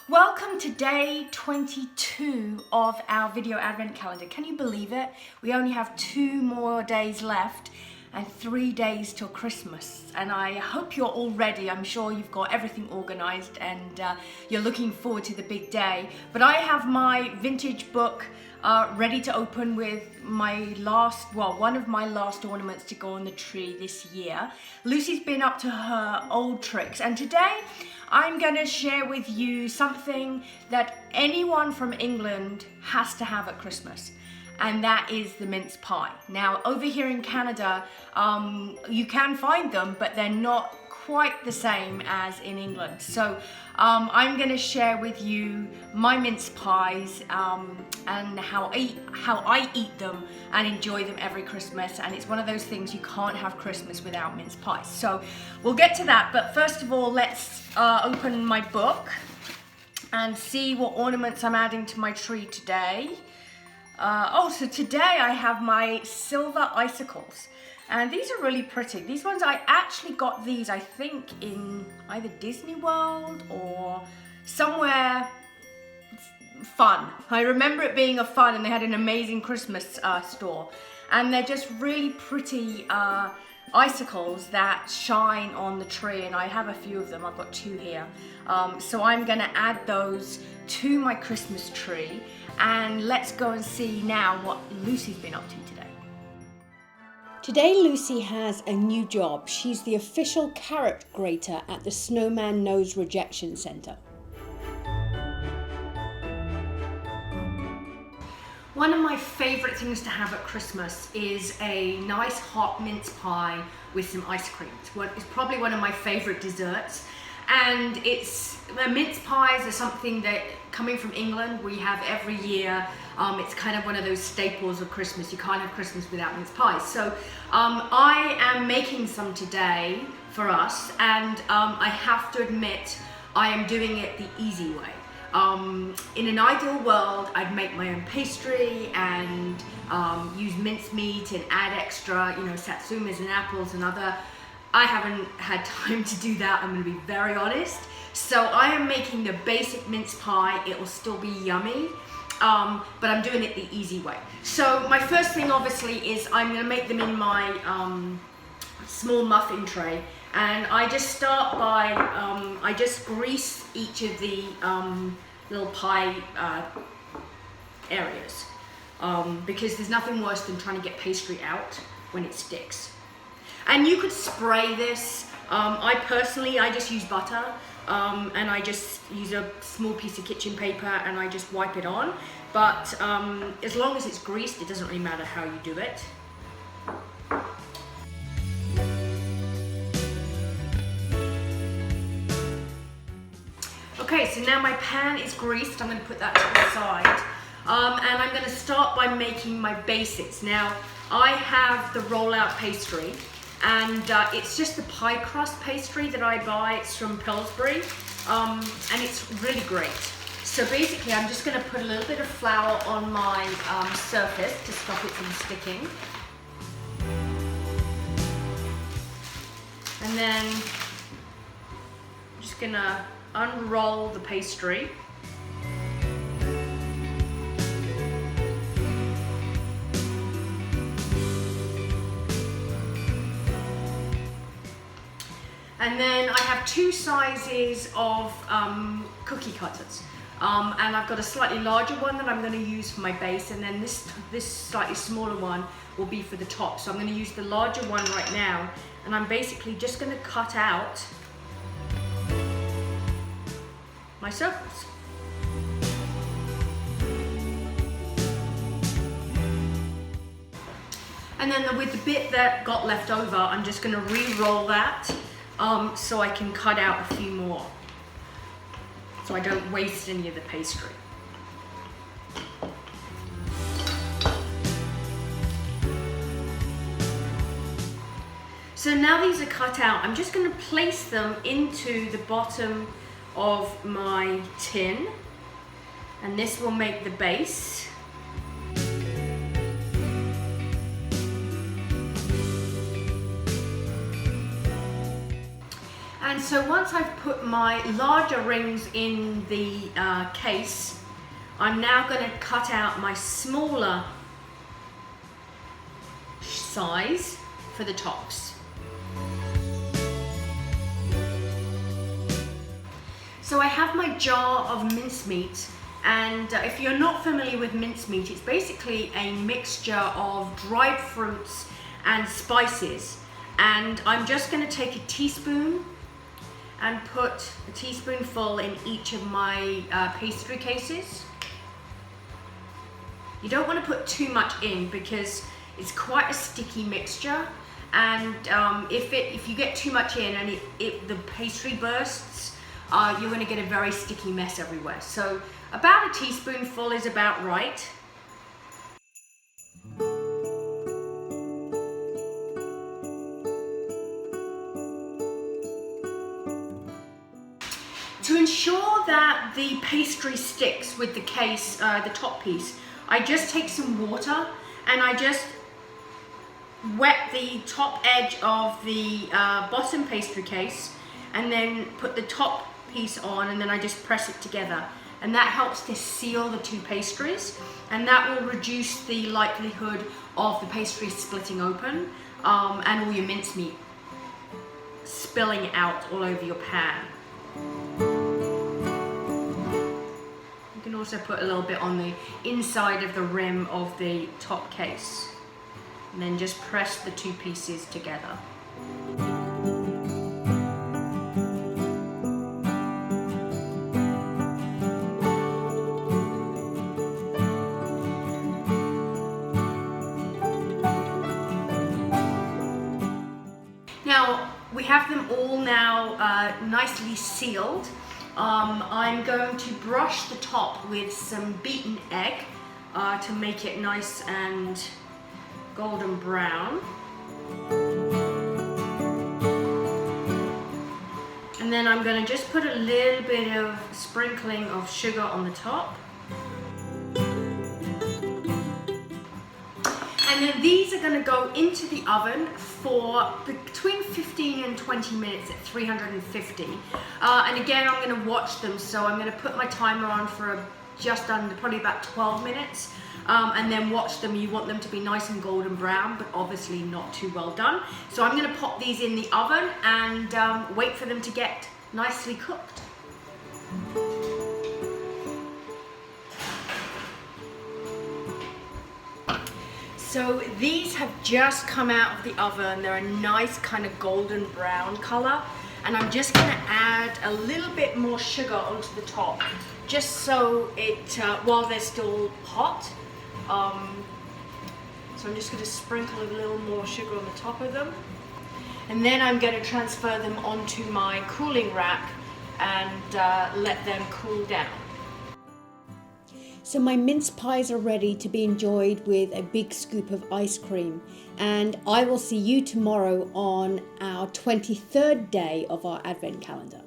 Welcome to day 22 of our video advent calendar. Can you believe it? We only have 2 more days left and 3 days till Christmas. And I hope you're all ready. I'm sure you've got everything organized and you're looking forward to the big day. But I have my vintage book ready to open with one of my last ornaments to go on the tree this year. Lucy's been up to her old tricks, and today I'm going to share with you something that anyone from England has to have at Christmas, and that is the mince pie. Now, over here in Canada, you can find them, but they're not quite the same as in England. So I'm going to share with you my mince pies and how I eat them and enjoy them every Christmas. And it's one of those things you can't have Christmas without mince pies. So we'll get to that. But first of all, let's open my book and see what ornaments I'm adding to my tree today. So today I have my silver icicles. And these are really pretty. These ones, I actually got these, I think, in either Disney World or somewhere fun. I remember it being a fun, and they had an amazing Christmas store. And they're just really pretty icicles that shine on the tree, and I have a few of them. I've got 2 here. So I'm gonna add those to my Christmas tree, and let's go and see now what Lucy's been up to today. Today Lucy has a new job. She's the official carrot grater at the Snowman Nose Rejection Centre. One of my favourite things to have at Christmas is a nice hot mince pie with some ice cream. It's probably one of my favourite desserts. And mince pies are something that, coming from England, we have every year. It's kind of one of those staples of Christmas. You can't have Christmas without mince pies. So I am making some today for us, and I have to admit I am doing it the easy way. In an ideal world, I'd make my own pastry and use mincemeat and add extra, satsumas and apples and other. I haven't had time to do that, I'm going to be very honest. So I am making the basic mince pie. It will still be yummy, but I'm doing it the easy way. So my first thing obviously is I'm going to make them in my small muffin tray. And I just start by, I just grease each of the little pie areas, because there's nothing worse than trying to get pastry out when it sticks. And you could spray this. I just use butter, and I just use a small piece of kitchen paper and I just wipe it on. But as long as it's greased, it doesn't really matter how you do it. Okay, so now my pan is greased. I'm going to put that to the side. And I'm going to start by making my basics. Now, I have the rollout pastry. And it's just the pie crust pastry that I buy. It's from Pillsbury, and it's really great. So basically, I'm just going to put a little bit of flour on my surface to stop it from sticking. And then I'm just going to unroll the pastry. And then I have 2 sizes of cookie cutters. And I've got a slightly larger one that I'm going to use for my base, and then this slightly smaller one will be for the top. So I'm going to use the larger one right now, and I'm basically just going to cut out my circles. And then with the bit that got left over, I'm just going to re-roll that. So I can cut out a few more, so I don't waste any of the pastry. So now these are cut out, I'm just going to place them into the bottom of my tin, and this will make the base. And so once I've put my larger rings in the case, I'm now going to cut out my smaller size for the tops. So I have my jar of mincemeat, and if you're not familiar with mincemeat, it's basically a mixture of dried fruits and spices. And I'm just going to take a teaspoon and put a teaspoonful in each of my pastry cases. You don't want to put too much in because it's quite a sticky mixture, and if you get too much in and the pastry bursts, you're going to get a very sticky mess everywhere. So about a teaspoonful is about right. To ensure that the pastry sticks with the case, the top piece, I just take some water and I just wet the top edge of the bottom pastry case, and then put the top piece on, and then I just press it together, and that helps to seal the two pastries, and that will reduce the likelihood of the pastry splitting open and all your mincemeat spilling out all over your pan. You can also put a little bit on the inside of the rim of the top case, and then just press the two pieces together. Now we have them all now nicely sealed. I'm going to brush the top with some beaten egg to make it nice and golden brown. And then I'm going to just put a little bit of sprinkling of sugar on the top. And then these are going to go into the oven for between 15 and 20 minutes at 350. And again, I'm going to watch them, so I'm going to put my timer on for just under, probably about 12 minutes, and then watch them. You want them to be nice and golden brown, but obviously not too well done. So I'm going to pop these in the oven and wait for them to get nicely cooked. So these have just come out of the oven. They're a nice kind of golden brown color. And I'm just gonna add a little bit more sugar onto the top, just so it, while they're still hot. So I'm just gonna sprinkle a little more sugar on the top of them. And then I'm gonna transfer them onto my cooling rack and let them cool down. So my mince pies are ready to be enjoyed with a big scoop of ice cream, and I will see you tomorrow on our 23rd day of our Advent calendar.